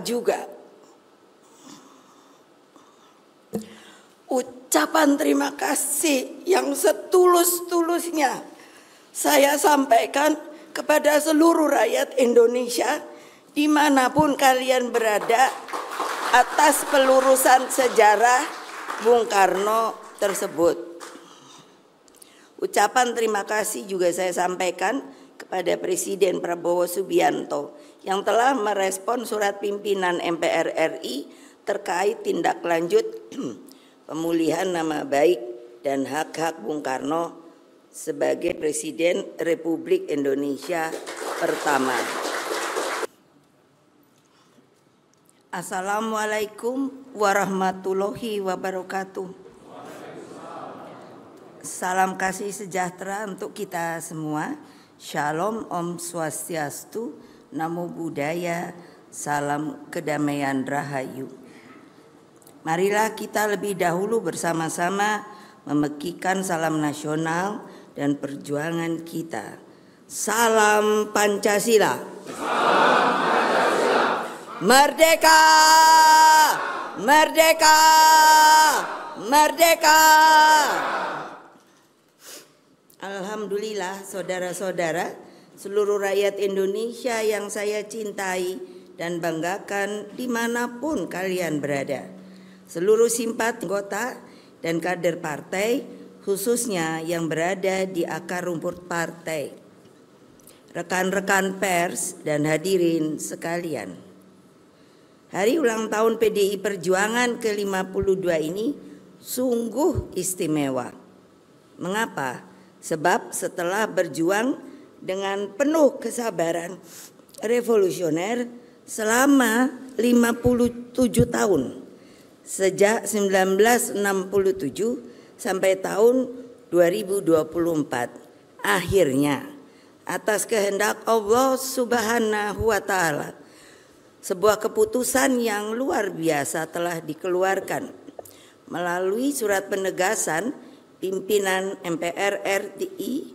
juga ucapan terima kasih yang setulus-tulusnya saya sampaikan kepada seluruh rakyat Indonesia dimanapun kalian berada atas pelurusan sejarah Bung Karno tersebut. Ucapan terima kasih juga saya sampaikan kepada Presiden Prabowo Subianto yang telah merespon surat pimpinan MPR RI terkait tindak lanjut pemulihan nama baik dan hak-hak Bung Karno sebagai Presiden Republik Indonesia pertama. Assalamualaikum warahmatullahi wabarakatuh. Salam kasih sejahtera untuk kita semua. Shalom, Om Swastiastu, Namo Buddhaya, salam kedamaian rahayu. Marilah kita lebih dahulu bersama-sama memekikan salam nasional dan perjuangan kita. Salam Pancasila. Salam Pancasila. Merdeka! Merdeka! Merdeka! Alhamdulillah saudara-saudara, seluruh rakyat Indonesia yang saya cintai dan banggakan dimanapun kalian berada. Seluruh simpat anggota dan kader partai, khususnya yang berada di akar rumput partai. Rekan-rekan pers dan hadirin sekalian. Hari ulang tahun PDI Perjuangan ke-52 ini sungguh istimewa. Mengapa? Sebab setelah berjuang dengan penuh kesabaran revolusioner selama 57 tahun, sejak 1967 sampai tahun 2024, akhirnya atas kehendak Allah Subhanahu wa Ta'ala, sebuah keputusan yang luar biasa telah dikeluarkan melalui surat penegasan pimpinan MPR RI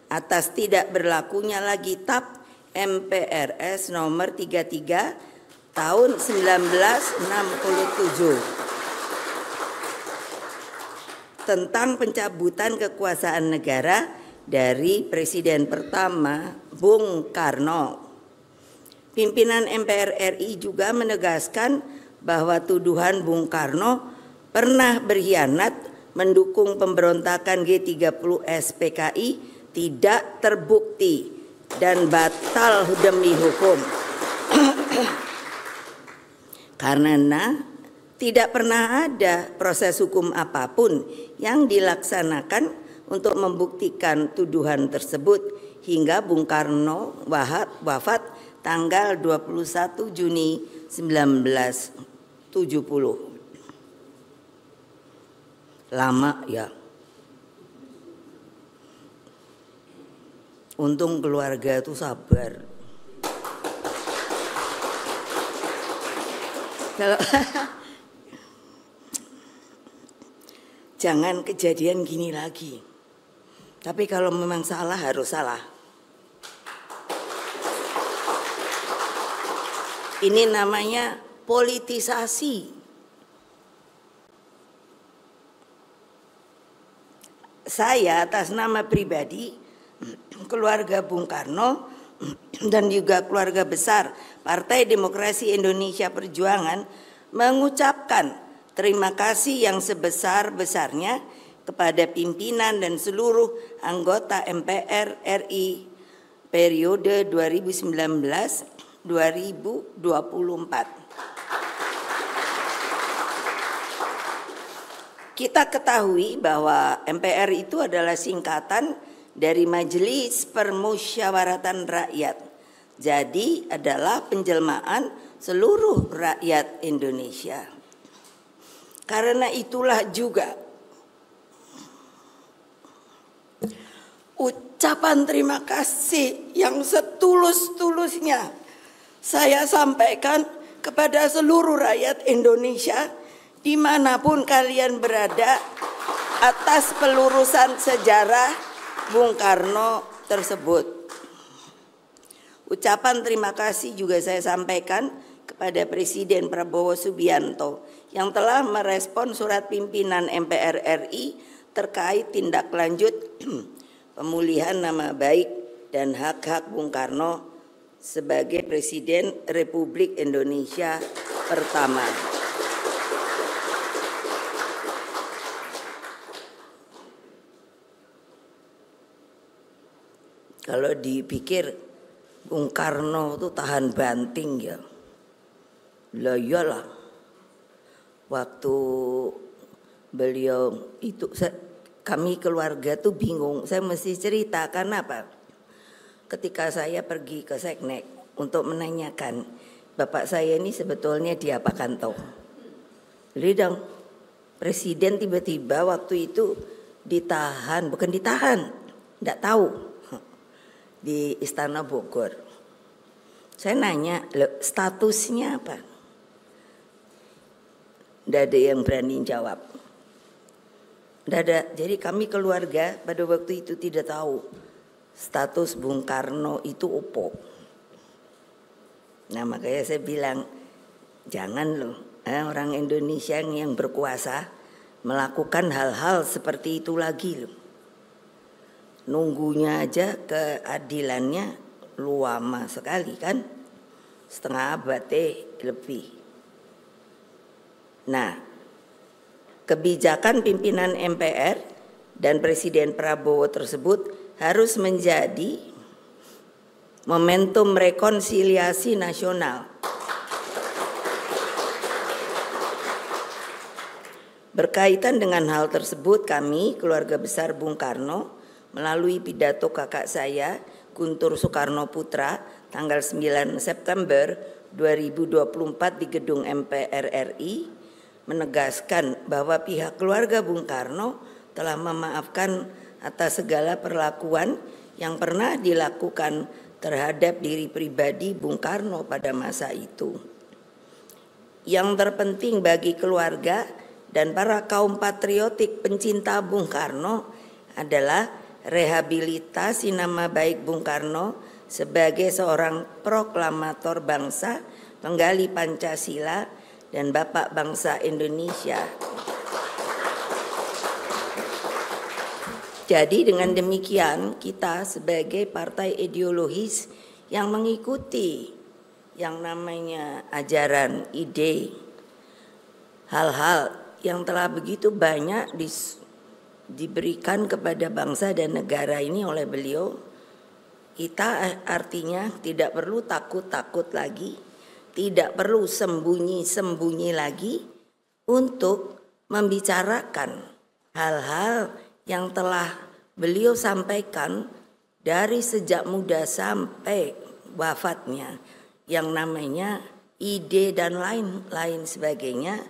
atas tidak berlakunya lagi TAP MPRS nomor 33 tahun 1967 tentang pencabutan kekuasaan negara dari Presiden pertama Bung Karno. Pimpinan MPR RI juga menegaskan bahwa tuduhan Bung Karno pernah berkhianat mendukung pemberontakan G30 SPKI tidak terbukti dan batal demi hukum. Karena tidak pernah ada proses hukum apapun yang dilaksanakan untuk membuktikan tuduhan tersebut hingga Bung Karno wafat tanggal 21 Juni 1970. Lama ya. Untung keluarga itu sabar. Kalau jangan kejadian gini lagi. Tapi kalau memang salah harus salah. Ini namanya politisasi. Saya atas nama pribadi, keluarga Bung Karno dan juga keluarga besar Partai Demokrasi Indonesia Perjuangan mengucapkan terima kasih yang sebesar-besarnya kepada pimpinan dan seluruh anggota MPR RI periode 2019-2024. Kita ketahui bahwa MPR itu adalah singkatan dari Majelis Permusyawaratan Rakyat. Jadi adalah penjelmaan seluruh rakyat Indonesia. Karena itulah juga ucapan terima kasih yang setulus-tulusnya saya sampaikan kepada seluruh rakyat Indonesia dimanapun kalian berada atas pelurusan sejarah Bung Karno tersebut. Ucapan terima kasih juga saya sampaikan kepada Presiden Prabowo Subianto yang telah merespon surat pimpinan MPR RI terkait tindak lanjut pemulihan nama baik dan hak-hak Bung Karno sebagai Presiden Republik Indonesia pertama. Kalau dipikir Bung Karno itu tahan banting ya. Lah iyalah. Waktu beliau itu kami keluarga tuh bingung. Saya mesti cerita karena apa? Ketika saya pergi ke Seknek untuk menanyakan bapak saya ini sebetulnya diapakan toh? Jadi presiden tiba-tiba waktu itu ditahan, bukan ditahan, enggak tahu, di Istana Bogor. Saya nanya, statusnya apa? Enggak ada yang berani jawab. Enggak ada. Jadi kami keluarga pada waktu itu tidak tahu status Bung Karno itu opo. Nah makanya saya bilang, jangan loh orang Indonesia yang berkuasa melakukan hal-hal seperti itu lagi loh. Nunggunya aja keadilannya lama sekali kan, setengah abad lebih. Nah, kebijakan pimpinan MPR dan Presiden Prabowo tersebut harus menjadi momentum rekonsiliasi nasional. Berkaitan dengan hal tersebut, kami keluarga besar Bung Karno melalui pidato kakak saya Guntur Soekarno Putra tanggal 9 September 2024 di gedung MPR RI menegaskan bahwa pihak keluarga Bung Karno telah memaafkan atas segala perlakuan yang pernah dilakukan terhadap diri pribadi Bung Karno pada masa itu. Yang terpenting bagi keluarga dan para kaum patriotik pencinta Bung Karno adalah rehabilitasi nama baik Bung Karno sebagai seorang proklamator bangsa, penggali Pancasila dan Bapak bangsa Indonesia. Jadi dengan demikian kita sebagai partai ideologis yang mengikuti yang namanya ajaran, ide, hal-hal yang telah begitu banyak diberikan kepada bangsa dan negara ini oleh beliau, kita artinya tidak perlu takut-takut lagi, tidak perlu sembunyi-sembunyi lagi untuk membicarakan hal-hal yang telah beliau sampaikan dari sejak muda sampai wafatnya, yang namanya ide dan lain-lain sebagainya,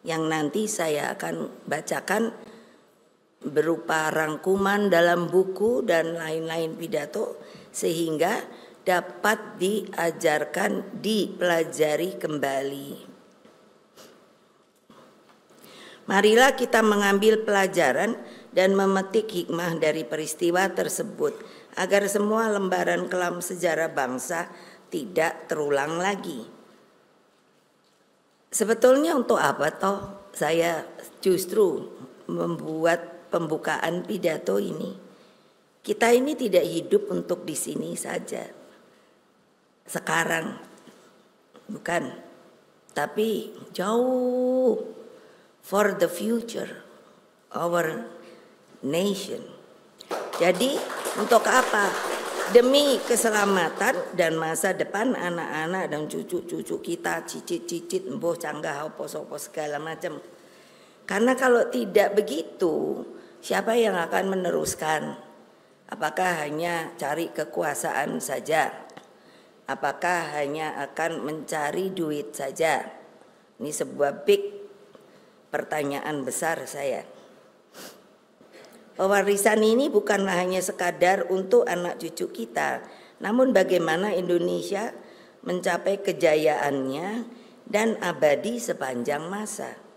yang nanti saya akan bacakan berupa rangkuman dalam buku dan lain-lain pidato sehingga dapat diajarkan, dipelajari kembali. Marilah kita mengambil pelajaran dan memetik hikmah dari peristiwa tersebut agar semua lembaran kelam sejarah bangsa tidak terulang lagi. Sebetulnya untuk apa toh saya justru membuat pembukaan pidato ini? Kita ini tidak hidup untuk di sini saja. Sekarang bukan, tapi jauh for the future our nation. Jadi untuk apa? Demi keselamatan dan masa depan anak-anak dan cucu-cucu kita, cicit-cicit, mboh canggah opo-opo segala macam. Karena kalau tidak begitu, siapa yang akan meneruskan? Apakah hanya cari kekuasaan saja? Apakah hanya akan mencari duit saja? Ini sebuah big pertanyaan besar saya. Pewarisan ini bukanlah hanya sekadar untuk anak cucu kita, namun bagaimana Indonesia mencapai kejayaannya dan abadi sepanjang masa.